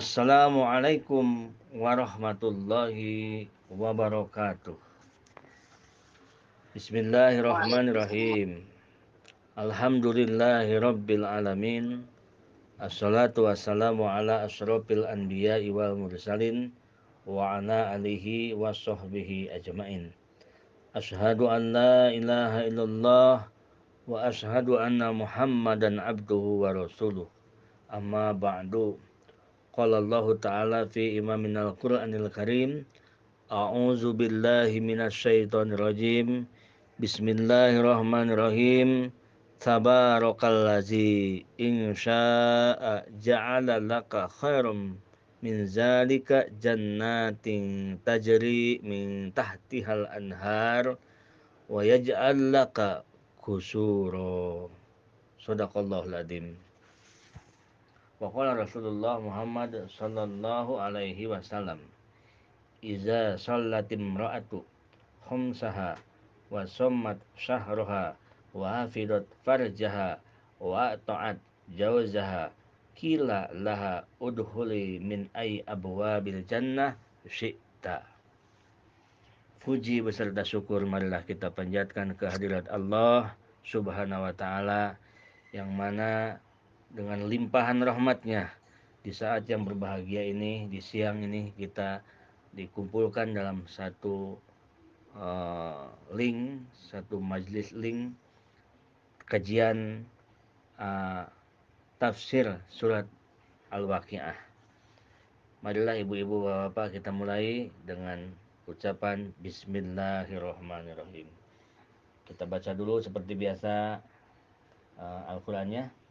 Assalamualaikum warahmatullahi wabarakatuh. Bismillahirrahmanirrahim. Alhamdulillahi rabbil alamin. Assalatu wassalamu ala asyrafil anbiya'i wal mursalin wa ala alihi wa sahbihi ajmain. Asyhadu an la ilaha illallah wa asyhadu anna Muhammadan abduhu wa rasuluh. Amma ba'du. Qala Allah Ta'ala fi imaminal Qur'anil Karim. A'udzu billahi minasyaitonir rajim. Bismillahirrahmanirrahim. Tabarakalladzi in syaa'a ja'ala laka khairum min zalika jannatin tajri min tahtihal anhar wa yaj'al laka qusura. Shadaqallahul adzim. Wa qala Rasulullah Muhammad sallallahu alaihi wasallam, iza shallatim ra'atu khumsaha wa sommat syahraha wa hafidat farjaha wa ta'at jawzaha kila laha udhuli min ay abwabil jannah syi'ta. Puji beserta syukur marilah kita panjatkan kehadirat Allah subhanahu wa ta'ala, yang mana dengan limpahan rahmatnya di saat yang berbahagia ini, di siang ini kita dikumpulkan dalam satu link, satu majelis link kajian tafsir surat Al-Waqiah. Marilah ibu-ibu bapak-bapak kita mulai dengan ucapan Bismillahirrahmanirrahim. Kita baca dulu seperti biasa Al-Qur'annya.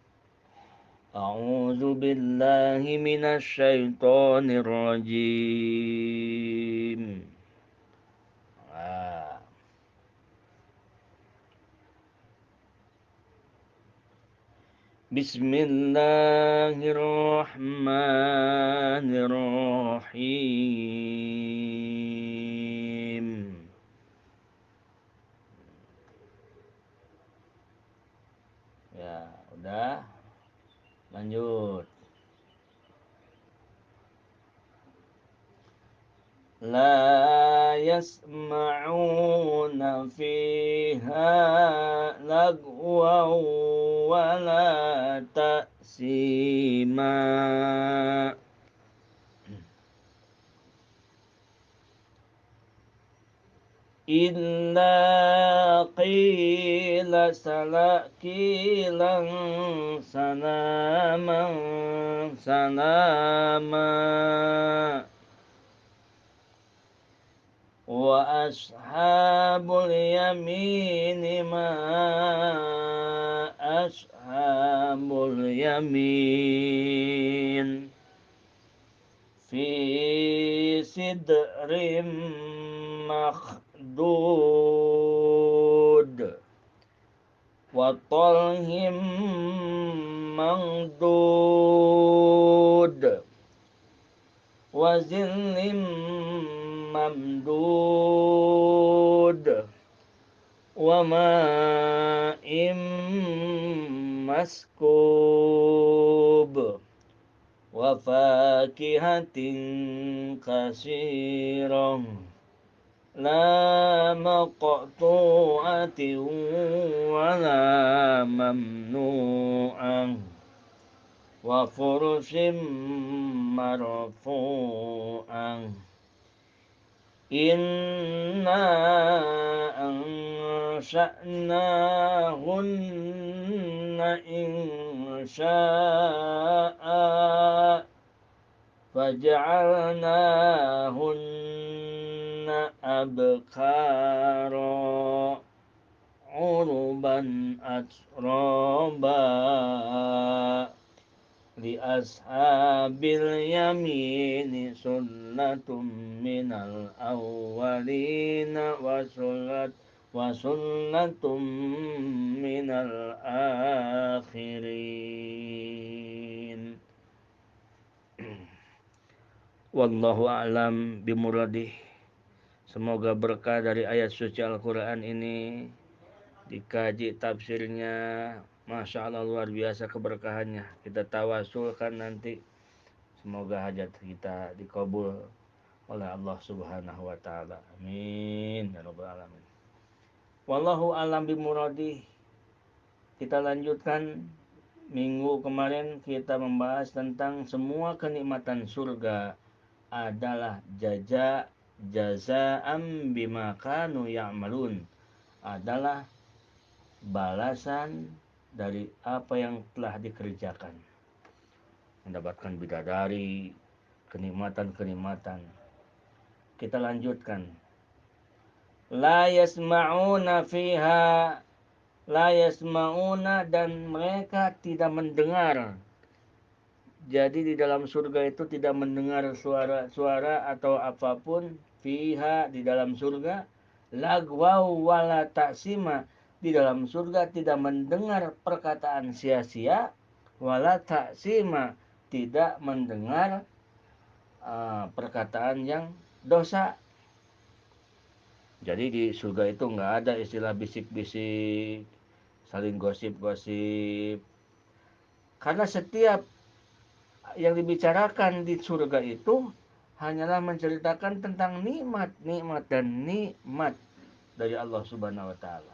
A'udzu billahi minasy syaithanir rajim. Bismillahirrahmanirrahim. Ya, udah. Lanjut. La yasma'una fiha lagwa wa la ta'sima. Illa qila salakilan salaman salama. Wa ashabul yamini ma ashabul yamin. Fi sidrim makhdud wa talhim mangdud wa zillim mamdud wa ma'im maskub wa fakihatin kasirah la maqtu'atin wa la mamnu'ah wa furushin marfu'ah. Inna ansha'nahunna insha'a faja'alnahunna abkara urban atraba li ashabil yamini sunnatum minal awwalina wa sunnatum minal akhirin. Wallahu a'lam bimuradih. Semoga berkah dari ayat suci Al-Quran ini dikaji tafsirnya, Masya Allah luar biasa keberkahannya. Kita tawasulkan nanti Semoga hajat kita dikabul oleh Allah Subhanahu wa taala. Amin ya rabbal alamin. Wallahu alam bimuradi. Kita lanjutkan. Minggu kemarin kita membahas tentang semua kenikmatan surga adalah jazaa'am bima kanu ya'malun, adalah balasan dari apa yang telah dikerjakan. Mendapatkan bidadari, kenikmatan-kenikmatan. Kita lanjutkan. La yasma'una fiha, la yasma'una, dan mereka tidak mendengar. Jadi di dalam surga itu tidak mendengar suara-suara atau apapun. Fiha, di dalam surga. Lagwau wala taksima, di dalam surga tidak mendengar perkataan sia-sia. Wala taksima, tidak mendengar perkataan yang dosa. Jadi di surga itu nggak ada istilah bisik-bisik, saling gosip-gosip. Karena setiap yang dibicarakan di surga itu hanyalah menceritakan tentang nikmat dan nikmat dari Allah Subhanahu wa taala.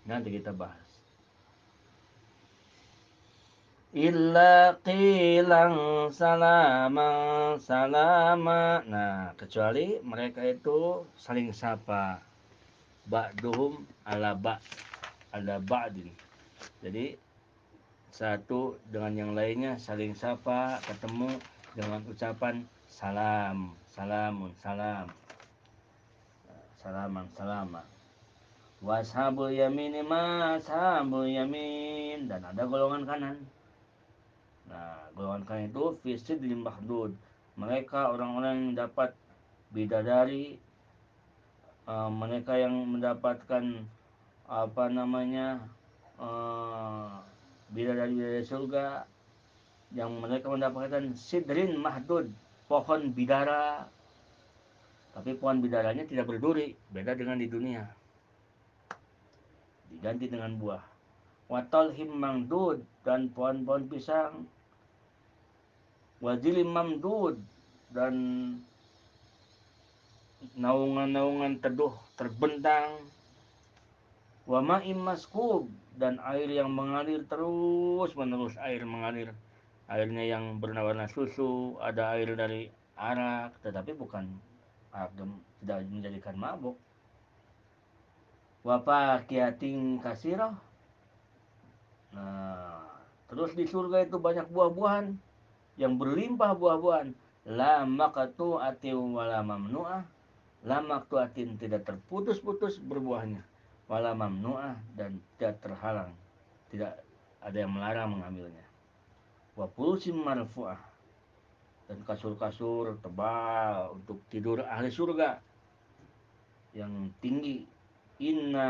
Nanti kita bahas. Illa qilang salama salama. Nah, kecuali mereka itu saling sapa. Ba'duhum ala ba', ala ba'din. Jadi satu dengan yang lainnya saling sapa, ketemu dengan ucapan salam, salamun, salam, salaman, salama. Washabul yamini ma ashabul yamin, dan ada golongan kanan. Nah, golongan kanan itu fisidil mahdud. Mereka orang-orang yang dapat bidadari, mereka yang mendapatkan apa namanya, bidadari surga, yang mereka mendapatkan sidrin mahdud, pohon bidara, tapi pohon bidaranya tidak berduri, beda dengan di dunia, diganti dengan buah. Watalhim mangdud, dan pohon-pohon pisang. Wajilim mamdud, dan naungan-naungan teduh terbentang. Wama'im maskub, dan air yang mengalir terus menerus, air mengalir. Airnya yang berwarna susu, ada air dari arak, tetapi bukan arak, tidak menjadikan mabuk. Wafakiatin kasirah. Nah, terus di surga itu banyak buah-buahan, yang berlimpah buah-buahan. La maqtu'atin wala mamnu'ah. La maqtu'atin, tidak terputus-putus berbuahnya. Wala mamnu'ah, dan tidak terhalang, tidak ada yang melarang mengambilnya. Wa furusim marfu'ah, dan kasur-kasur tebal untuk tidur ahli surga yang tinggi. Inna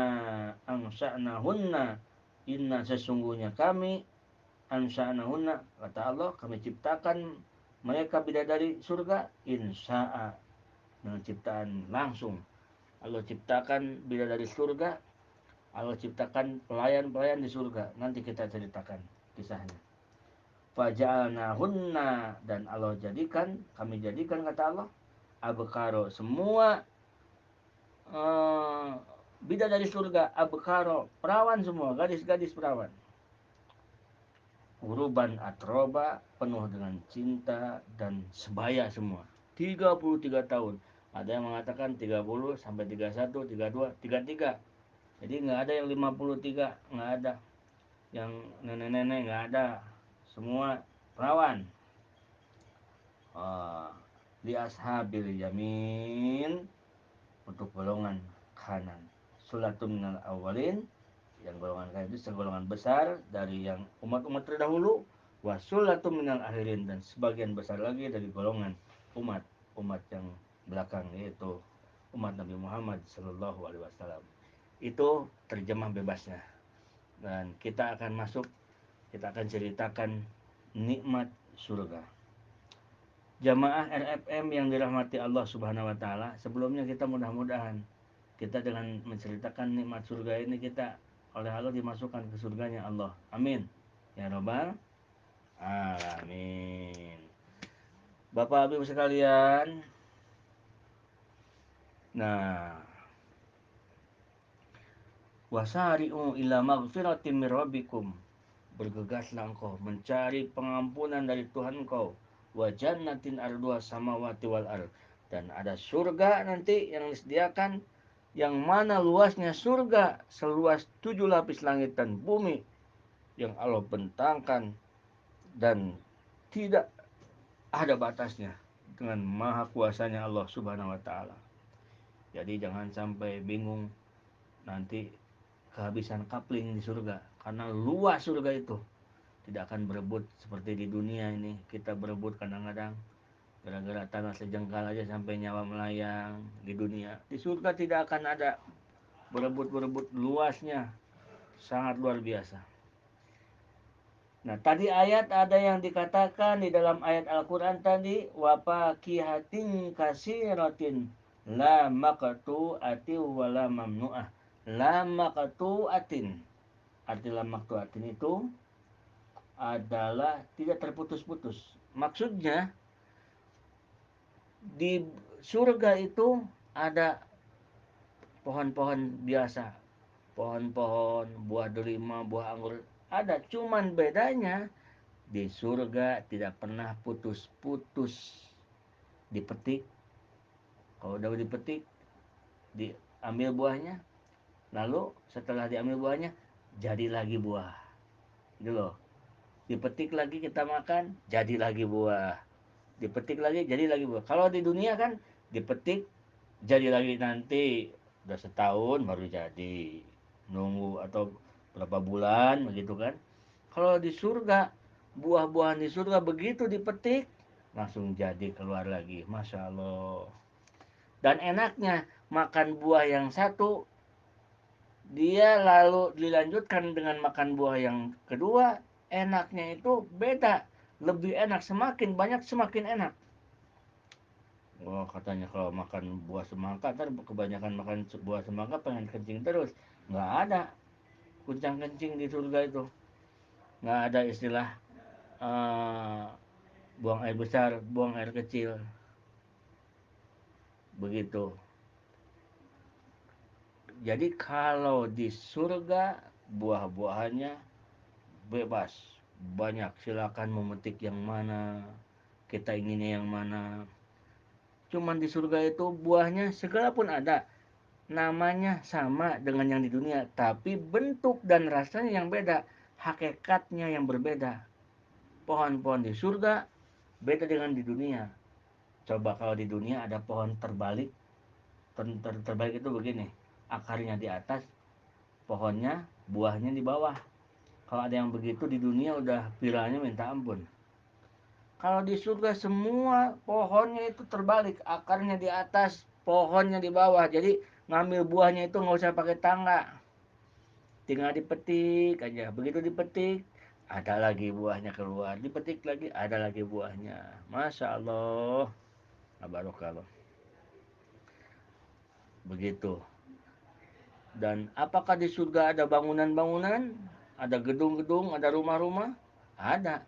ansa'nahunna, inna sesungguhnya kami, ansa'nahunna, kata Allah, kami ciptakan mereka bidadari surga, insya'a, dengan ciptaan langsung. Allah ciptakan bidadari surga, Allah ciptakan pelayan-pelayan di surga. Nanti kita ceritakan kisahnya. Faja'alnahunna, dan Allah jadikan, kami jadikan, kata Allah, abkaro, semua bidadari surga, abkaro, perawan semua, gadis-gadis perawan. Uruban atroba, penuh dengan cinta dan sebaya semua. 33 tahun. Ada yang mengatakan 30 sampai 31, 32, 33. Jadi nggak ada yang 53, nggak ada. Yang nenek-nenek nggak ada. Semua perawan. Li ashabil yamin, untuk golongan kanan. Sulatun minal awalin, yang golongan kanan itu segolongan besar dari yang umat-umat terdahulu. Wasulatum minal akhirin, dan sebagian besar lagi dari golongan umat yang belakang, yaitu umat Nabi Muhammad Sallallahu Alaihi Wasallam. Itu terjemah bebasnya, dan kita akan masuk, kita akan ceritakan nikmat surga. Jamaah RFM yang dirahmati Allah Subhanahu wa taala, sebelumnya kita mudah-mudahan kita dengan menceritakan nikmat surga ini, kita oleh Allah dimasukkan ke surganya Allah. Amin ya rabbal alamin. Bapak Ibu sekalian, nah, wasari'u ila magfiratim mir rabbikum. Bergegaslah engkau mencari pengampunan dari Tuhan engkau. Wa jannatin arduha samawati wal ard. Dan ada surga nanti yang disediakan, yang mana luasnya surga seluas 7 lapis langit dan bumi, yang Allah bentangkan dan tidak ada batasnya dengan maha kuasanya Allah subhanahu wa ta'ala. Jadi jangan sampai bingung nanti kehabisan kapling di surga, karena luas surga itu. Tidak akan berebut seperti di dunia ini. Kita berebut kadang-kadang gara-gara tanah sejengkal aja sampai nyawa melayang di dunia. Di surga tidak akan ada berebut-berebut, luasnya sangat luar biasa. Nah, tadi ayat ada yang dikatakan di dalam ayat Al-Quran tadi, wafakihatin kasiratin la maqtu'atin wala mamnu'ah. La maqtu'atin. Arti la maqtu'atin itu adalah tidak terputus-putus. Maksudnya di surga itu ada pohon-pohon biasa, pohon-pohon buah delima, buah anggur, ada. Cuman bedanya di surga tidak pernah putus-putus dipetik. Kalau udah dipetik, diambil buahnya, lalu setelah diambil buahnya jadi lagi buah. Gitu loh. Dipetik lagi kita makan, jadi lagi buah. Dipetik lagi, jadi lagi buah. Kalau di dunia kan dipetik, jadi lagi nanti udah setahun baru jadi, nunggu atau berapa bulan begitu kan. Kalau di surga, buah-buahan di surga begitu dipetik langsung jadi keluar lagi, masya Allah. Dan enaknya makan buah yang satu, dia lalu dilanjutkan dengan makan buah yang kedua, enaknya itu beda, lebih enak, semakin banyak semakin enak. Wah, katanya kalau makan buah semangka, ntar kebanyakan makan buah semangka pengen kencing terus. Nggak ada kuncang kencing di surga itu. Nggak ada istilah uh, buang air besar, buang air kecil. Begitu. Jadi kalau di surga, buah-buahannya bebas. Banyak, silakan memetik yang mana, kita inginnya yang mana. Cuman di surga itu buahnya segala pun ada. Namanya sama dengan yang di dunia, tapi bentuk dan rasanya yang beda, hakikatnya yang berbeda. Pohon-pohon di surga beda dengan di dunia. Coba kalau di dunia ada pohon terbalik, terbalik itu begini, akarnya di atas, pohonnya, buahnya di bawah. Kalau ada yang begitu di dunia udah viralnya minta ampun. Kalau di surga semua pohonnya itu terbalik, akarnya di atas, pohonnya di bawah. Jadi ngambil buahnya itu nggak usah pakai tangga, tinggal dipetik aja. Begitu dipetik, ada lagi buahnya keluar. Dipetik lagi, ada lagi buahnya. Masya Allah, barokah. Begitu. Dan apakah di surga ada bangunan-bangunan? Ada gedung-gedung, ada rumah-rumah? Ada.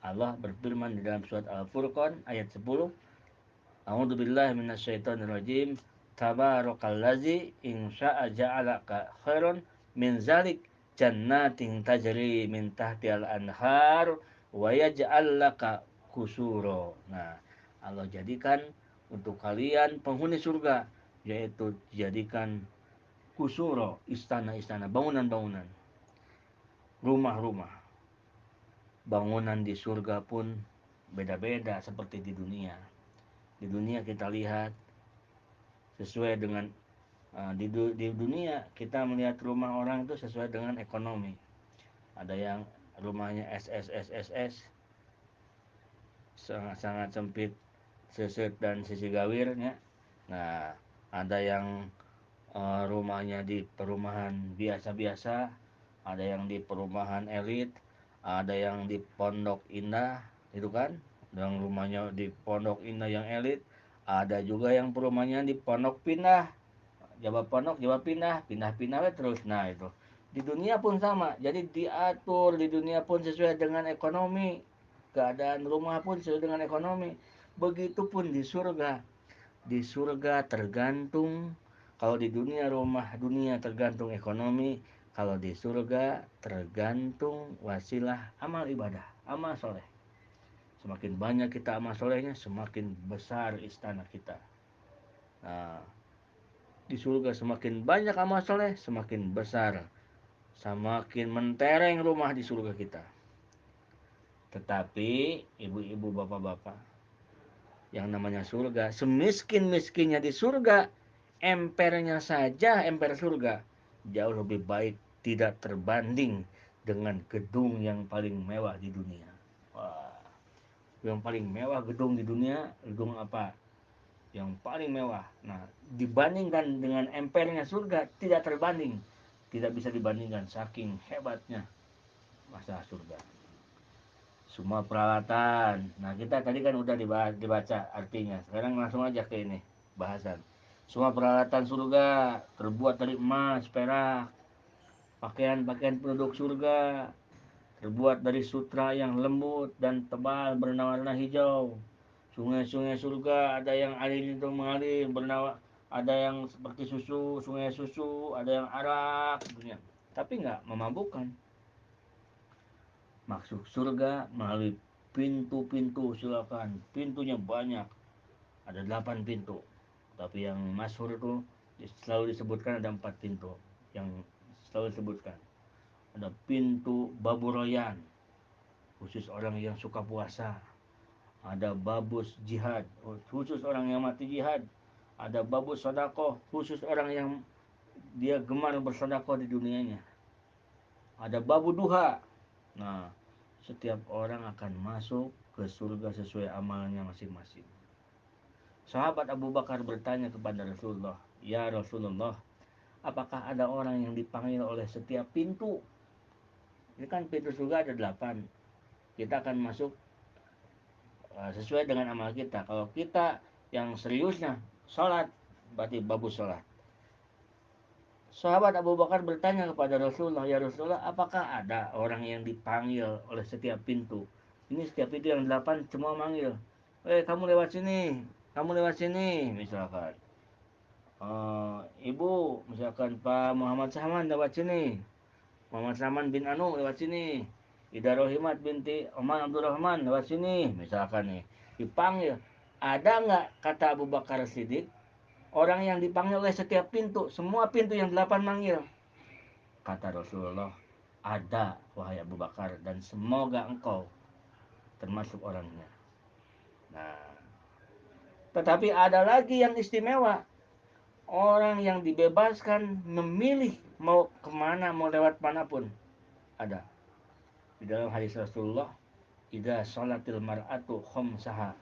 Allah berfirman di dalam surat Al-Furqan ayat 10, A'udzubillahi minasyaitonirrajim. Tabarakallazi in sya'a ja'alaka khairan min zalik jannatin tajri min tahtihal anhar wa yaj'al laka kusuro. Nah, Allah jadikan untuk kalian penghuni surga, yaitu jadikan kusuro, istana-istana, bangunan-bangunan, rumah-rumah. Bangunan di surga pun beda-beda seperti di dunia. Di dunia kita lihat sesuai dengan di dunia kita melihat rumah orang itu sesuai dengan ekonomi. Ada yang rumahnya SSSSS, sangat-sangat sempit, seset dan sisi gawirnya. Nah, ada yang rumahnya di perumahan biasa-biasa, ada yang di perumahan elit, ada yang di Pondok Indah, itu kan, yang rumahnya di Pondok Indah yang elit, ada juga yang perumahannya di Pondok Pindah, Jawa Pondok, Jawa Pindah, pindah-pindah terus. Nah itu di dunia pun sama, jadi diatur di dunia pun sesuai dengan ekonomi. keadaan rumah pun sesuai dengan ekonomi. Begitupun di surga. Di surga tergantung, kalau di dunia rumah dunia tergantung ekonomi, kalau di surga tergantung wasilah amal ibadah, amal soleh. Semakin banyak kita amal solehnya, semakin besar istana kita. Nah, di surga semakin banyak amal soleh, semakin besar, semakin mentereng rumah di surga kita. Tetapi ibu-ibu, bapak-bapak, yang namanya surga, semiskin-miskinnya di surga, empernya saja, emper surga, jauh lebih baik tidak terbanding dengan gedung yang paling mewah di dunia. Wah, yang paling mewah gedung di dunia, gedung apa? Yang paling mewah. Nah, dibandingkan dengan empernya surga, tidak terbanding. Tidak bisa dibandingkan, saking hebatnya masalah surga. Semua peralatan. Nah, kita tadi kan udah dibaca artinya. Sekarang langsung aja ke ini bahasan. Semua peralatan surga terbuat dari emas, perak. Pakaian-pakaian penduduk surga terbuat dari sutra yang lembut dan tebal berwarna hijau. Sungai-sungai surga ada yang air itu mengalir bernawa, ada yang seperti susu, sungai susu, ada yang arak, dunia. Tapi nggak memabukkan. Masuk surga melalui pintu-pintu, silakan. Pintunya banyak, ada 8 pintu. Tapi yang masyhur itu selalu disebutkan ada 4 pintu yang selalu disebutkan. Ada pintu Babu Royan, khusus orang yang suka puasa. Ada babus jihad, khusus orang yang mati jihad. Ada babus sodakoh, khusus orang yang dia gemar bersodakoh di dunianya. Ada babu duha. Nah, setiap orang akan masuk ke surga sesuai amalnya masing-masing. Sahabat Abu Bakar bertanya kepada Rasulullah, "Ya Rasulullah, apakah ada orang yang dipanggil oleh setiap pintu?" Ini kan pintu surga ada 8. Kita akan masuk sesuai dengan amal kita. Kalau kita yang seriusnya sholat, berarti bagus sholat. Sahabat Abu Bakar bertanya kepada Rasulullah, "Ya Rasulullah, apakah ada orang yang dipanggil oleh setiap pintu?" Ini setiap pintu yang 8 semua manggil. Kamu lewat sini, kamu lewat sini, misalkan. Ibu, misalkan Pak Muhammad Saman lewat sini. Muhammad Saman bin Anu lewat sini. Ida Rohimat binti Oman Abdurrahman lewat sini, misalkan nih. Dipanggil. Ada nggak, kata Abu Bakar Siddiq, orang yang dipanggil oleh setiap pintu, semua pintu yang 8 manggil? Kata Rasulullah, ada wahai Abu Bakar, dan semoga engkau termasuk orangnya. Nah, tetapi ada lagi yang istimewa. Orang yang dibebaskan memilih mau kemana, mau lewat manapun. Ada. Di dalam hadis Rasulullah, "Idza sholatil mar'atu khamsaha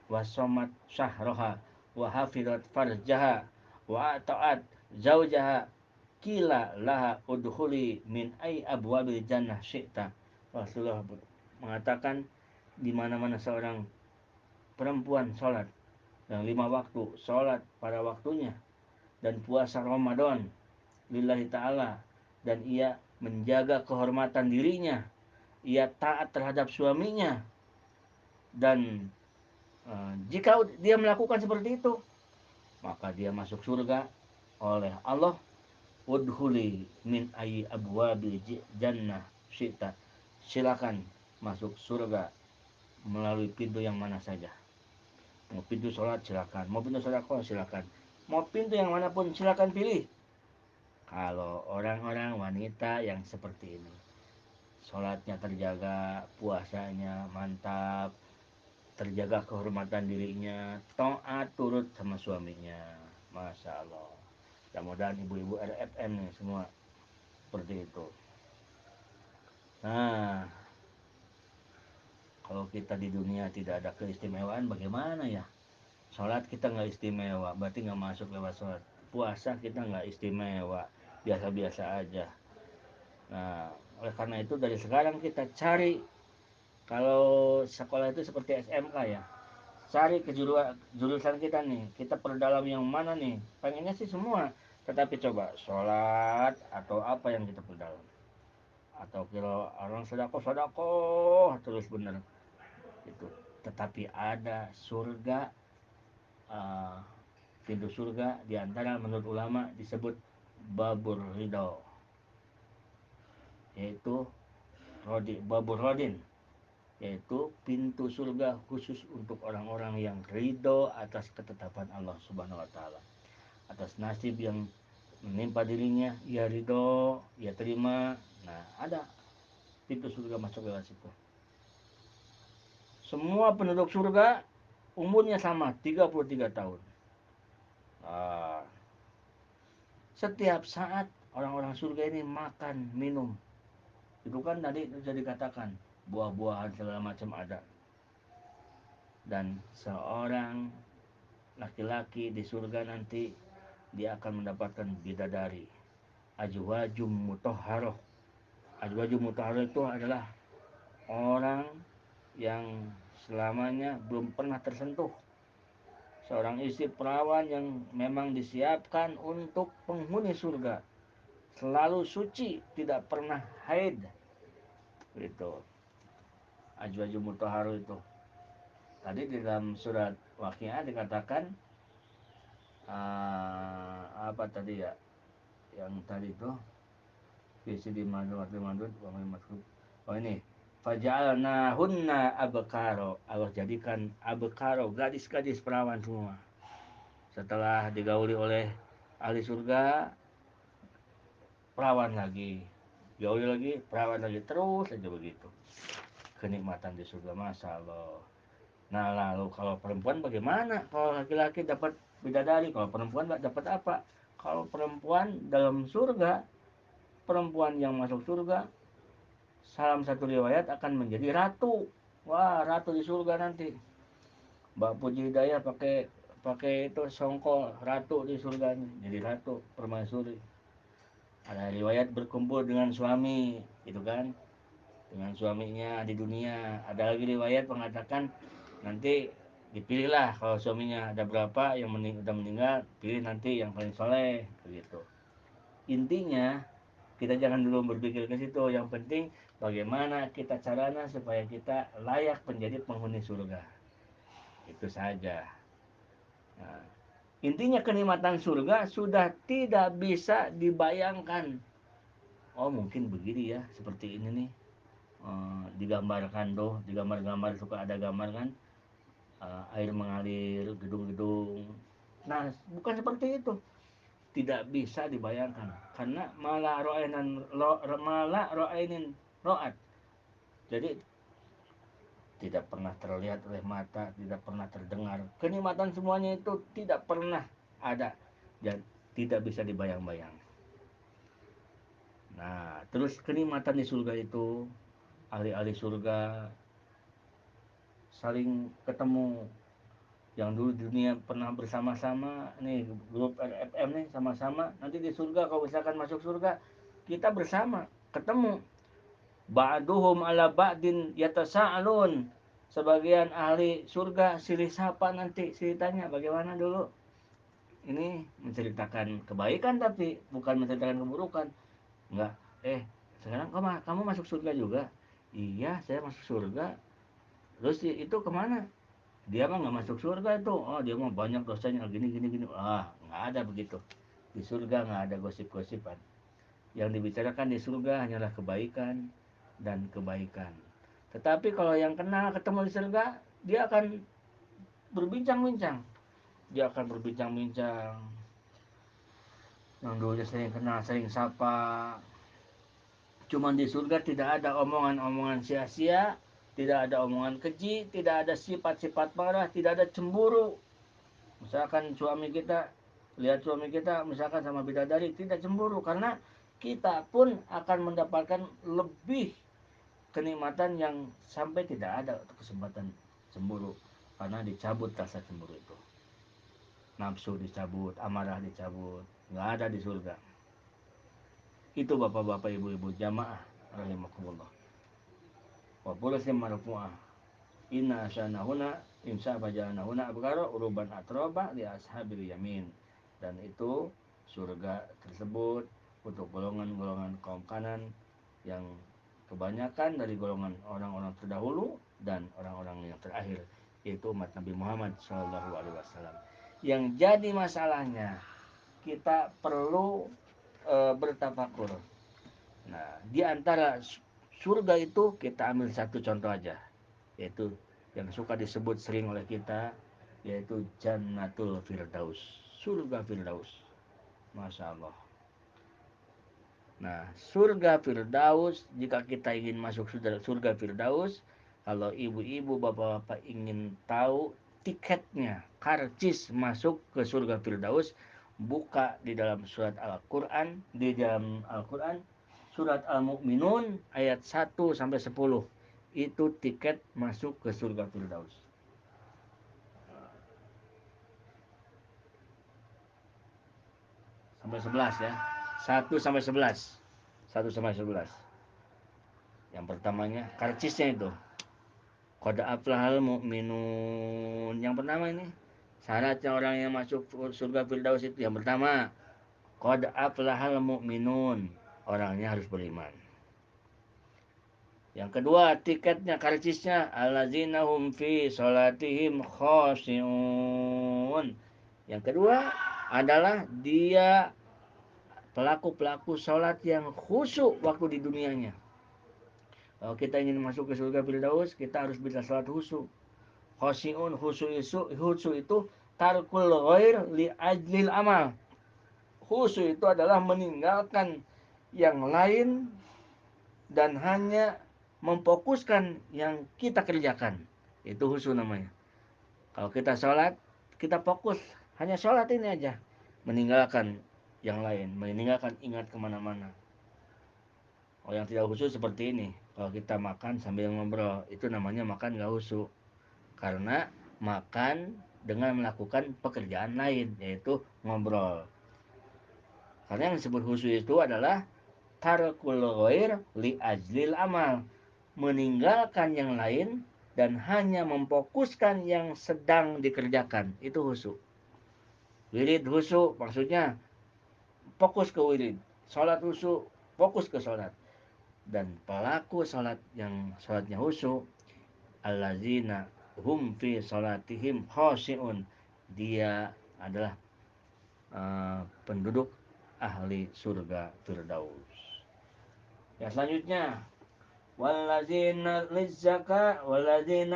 wa shamat syahraha wa hafidat farjaha wa ata'at zaujaha kila laha udkhuli min ay abwabil jannah syi'ta." Rasulullah mengatakan, di mana-mana seorang perempuan sholat yang 5 waktu, sholat pada waktunya, dan puasa Ramadan lillahi ta'ala, dan ia menjaga kehormatan dirinya, ia taat terhadap suaminya, dan jika dia melakukan seperti itu, maka dia masuk surga oleh Allah. Udhuli min ayyi abwabil jannah syi'ta. Silakan masuk surga melalui pintu yang mana saja. Mau pintu sholat silakan, mau pintu sedekah silakan, mau pintu yang manapun silakan pilih. Kalau orang-orang wanita yang seperti ini, sholatnya terjaga, puasanya mantap, terjaga kehormatan dirinya, taat turut sama suaminya, masya Allah. Mudah-mudahan ibu-ibu RFM nih semua seperti itu. Nah, kalau kita di dunia tidak ada keistimewaan, bagaimana ya? Sholat kita nggak istimewa, berarti nggak masuk lewat sholat. Puasa kita nggak istimewa, biasa-biasa aja. Nah, oleh karena itu dari sekarang kita cari, kalau sekolah itu seperti SMK ya, cari ke jurusan kita nih, kita perdalam yang mana nih, pengennya sih semua, tetapi coba sholat atau apa yang kita perdalam, atau kalau orang sedekah terus bener, itu. Tetapi ada surga, uh, pintu surga diantara menurut ulama disebut babur ridho, yaitu babur rodin, yaitu pintu surga khusus untuk orang-orang yang ridho atas ketetapan Allah Subhanahu wa taala, atas nasib yang menimpa dirinya, ia ridho, ia terima. Nah, ada pintu surga masuk lewat situ. Semua penduduk surga umurnya sama, 33 tahun. Ah, setiap saat orang-orang surga ini makan, minum. Itu kan tadi bisa dikatakan buah-buahan segala macam ada. Dan seorang laki-laki di surga nanti dia akan mendapatkan bidadari, azwajum mutahharoh. Azwajum mutahharoh itu adalah orang yang selamanya belum pernah tersentuh, seorang istri perawan yang memang disiapkan untuk penghuni surga, selalu suci, tidak pernah haid. Itu azwajum mutahharoh itu. Tadi di dalam surat Waqiah dikatakan apa tadi ya? Yang tadi itu visi di madud oh ini faja'alnahunna abkaro, Allah jadikan abkaro, gadis-gadis perawan semua. Setelah digauli oleh ahli surga, perawan lagi, gauli lagi, perawan lagi, terus saja begitu. Kenikmatan di surga, masya Allah. Nah, lalu kalau perempuan bagaimana? Kalau laki-laki dapat bidadari, kalau perempuan dapat apa? Kalau perempuan dalam surga, perempuan yang masuk surga, salam satu riwayat akan menjadi ratu. Wah, ratu di surga nanti. Mbak Puji Hidayah pakai pakai itu songkol, ratu di surga nih, jadi ratu permaisuri. Ada riwayat berkumpul dengan suami, gitu kan? Dengan suaminya di dunia. Ada lagi riwayat mengatakan nanti dipilihlah, kalau suaminya ada berapa yang udah meninggal, pilih nanti yang paling soleh, begitu. Intinya kita jangan dulu berpikir ke situ. Yang penting bagaimana kita caranya supaya kita layak menjadi penghuni surga. Itu saja. Nah, intinya kenikmatan surga sudah tidak bisa dibayangkan. Oh, mungkin begini ya, seperti ini nih. Digambarkan tuh, di gambar-gambar suka ada gambar kan, air mengalir, gedung-gedung. Nah, bukan seperti itu. Tidak bisa dibayangkan karena malah ro'ainin ro'at. Jadi tidak pernah terlihat oleh mata, tidak pernah terdengar. Kenikmatan semuanya itu tidak pernah ada dan tidak bisa dibayang-bayang. Nah, terus kenikmatan di surga itu, ahli-ahli surga saling ketemu, yang dulu di dunia pernah bersama-sama nih, grup RFM nih sama-sama, nanti di surga kalau misalkan masuk surga kita bersama ketemu, ba'duhum ala ba'din yatasa'alun, sebagian ahli surga silih sapa, nanti ceritanya bagaimana dulu, ini menceritakan kebaikan tapi bukan menceritakan keburukan. Enggak, sekarang kamu masuk surga juga. Iya, saya masuk surga. Terus itu kemana? Dia mah nggak masuk surga itu. Oh, dia mah banyak dosanya gini gini gini. Nggak ada begitu. Di surga nggak ada gosip-gosipan. Yang dibicarakan di surga hanyalah kebaikan dan kebaikan. Tetapi kalau yang kenal ketemu di surga, dia akan berbincang-bincang. Dia akan berbincang-bincang. Yang dulunya sering kenal, sering sapa. Cuman di surga tidak ada omongan-omongan sia-sia, tidak ada omongan keji, tidak ada sifat-sifat marah, tidak ada cemburu. Misalkan suami kita, lihat suami kita misalkan sama bidadari, tidak cemburu karena kita pun akan mendapatkan lebih kenikmatan yang sampai tidak ada kesempatan cemburu, karena dicabut rasa cemburu itu. Nafsu dicabut, amarah dicabut, nggak ada di surga. Itu bapak-bapak, ibu-ibu jamaah rahimakumullah. Wa pulasim marfu'ah. Inna sanahuna insya bajanahuna abgaro uruban atroba di ashabil yamin. Dan itu surga tersebut untuk golongan-golongan kaum kanan yang kebanyakan dari golongan orang-orang terdahulu dan orang-orang yang terakhir, yaitu umat Nabi Muhammad SAW. Yang jadi masalahnya, kita perlu bertafakur. Nah, di antara surga itu kita ambil satu contoh aja, yaitu yang suka disebut sering oleh kita, yaitu Jannatul Firdaus, surga Firdaus. Masya Allah. Nah, surga Firdaus, jika kita ingin masuk surga Firdaus, kalau ibu-ibu, bapak-bapak ingin tahu tiketnya, karcis masuk ke surga Firdaus, buka di dalam surat Al-Quran, di dalam Al-Quran, surat Al-Mu'minun ayat 1 sampai 10. Itu tiket masuk ke surga Firdaus. Sampai 11 ya. 1 sampai 11. 1 sampai 11. Yang pertamanya karcisnya itu. Qad aflahal mu'minun. Yang pertama ini syaratnya orang yang masuk surga Firdaus itu yang pertama, qad aflahal mu'minun. Orangnya harus beriman. Yang kedua, tiketnya karcisnya allazina hum fi salatihim khashi'un. Yang kedua adalah dia pelaku-pelaku sholat yang khusyuk waktu di dunianya. Kalau kita ingin masuk ke surga Firdaus, kita harus bisa sholat khusyuk. Khosyi'un, khusyuk itu tarkul ghair li ajlil amal. Khusyuk itu adalah meninggalkan yang lain dan hanya memfokuskan yang kita kerjakan. Itu khusyuk namanya. Kalau kita sholat, kita fokus hanya sholat ini aja. Meninggalkan yang lain, meninggalkan ingat kemana-mana. Oh, yang tidak khusyuk seperti ini. Kalau kita makan sambil ngobrol, itu namanya makan gak khusyuk. Karena makan dengan melakukan pekerjaan lain, yaitu ngobrol. Karena yang disebut khusyuk itu adalah tarkul ghair li ajlil amal. Meninggalkan yang lain dan hanya memfokuskan yang sedang dikerjakan. Itu khusyuk. Wirid khusyuk maksudnya fokus ke wirid. Salat khusyuk, fokus ke salat. Dan pelaku salat yang salatnya khusyuk, allazina hum fi salatihim khashi'un. Dia adalah penduduk ahli surga Firdaus. Yang selanjutnya, wallazina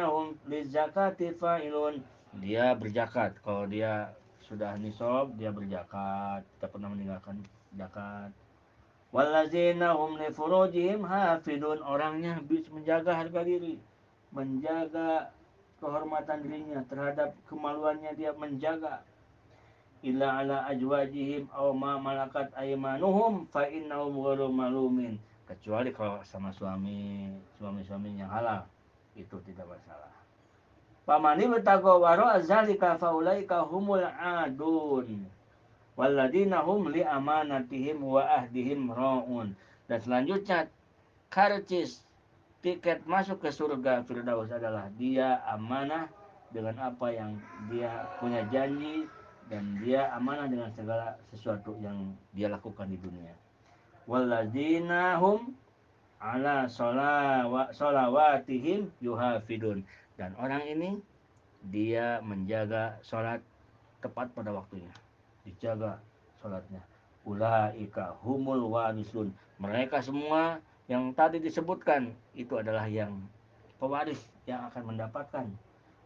hum lizzakati fa'ilun. Dia berzakat. Kalau dia sudah nisab, dia berzakat. Tidak pernah meninggalkan zakat. Wallazina hum li furujihim hafidun. Orangnya bisa menjaga harga diri, menjaga kehormatan dirinya, terhadap kemaluannya dia menjaga. Illa ala ajwajihim aw ma malakat aymanuhum fa innahum ghairu malumin. Kecuali kalau sama suami-suaminya halal, itu tidak masalah. Pamani betago waro azalika faulaika humul adun. Walladina hum li amanatihim wa ahdihim ra'un. Dan selanjutnya karcis tiket masuk ke surga Firdaus adalah dia amanah dengan apa yang dia punya janji, dan dia amanah dengan segala sesuatu yang dia lakukan di dunia. Walladzina hum ala sholawatihim yuhafidun. Dan orang ini dia menjaga sholat tepat pada waktunya, dijaga sholatnya. Ulaika humul warisun. Mereka semua yang tadi disebutkan itu adalah yang pewaris yang akan mendapatkan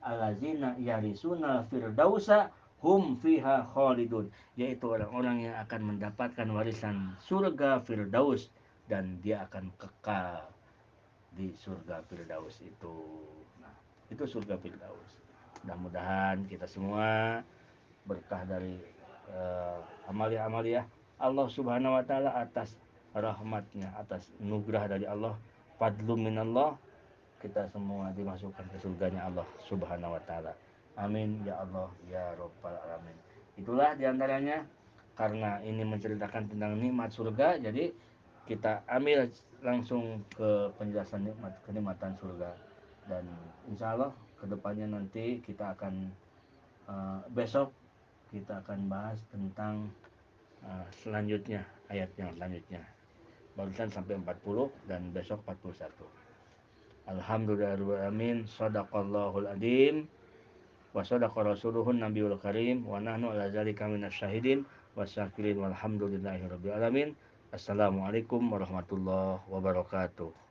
alazina yarisuna firdausa hum fiha khalidun, yaitu orang-orang yang akan mendapatkan warisan surga Firdaus dan dia akan kekal di surga Firdaus itu. Nah, itu surga Firdaus. Mudah-mudahan kita semua berkah dari amalia-amalia Allah Subhanahu wa taala, atas rahmatnya, atas nugrah dari Allah, fadlu minallah, kita semua dimasukkan ke surganya Allah Subhanahu wa taala. Amin ya Allah ya rabbal alamin. Itulah diantaranya, karena ini menceritakan tentang nikmat surga, jadi kita ambil langsung ke penjelasan nikmat kenikmatan surga. Dan insya Allah kedepannya nanti kita akan besok kita akan bahas tentang selanjutnya, ayat yang selanjutnya. barusan sampai 40 dan besok 41. Alhamdulillahirrahmanirrahim. Sadaqallahul adim wa sadaqa rasuluhun nabiyul karim wa nahnu ala zalika minas syahidin wasyakirin walhamdulillahirabbil alamin. Assalamualaikum warahmatullahi wabarakatuh.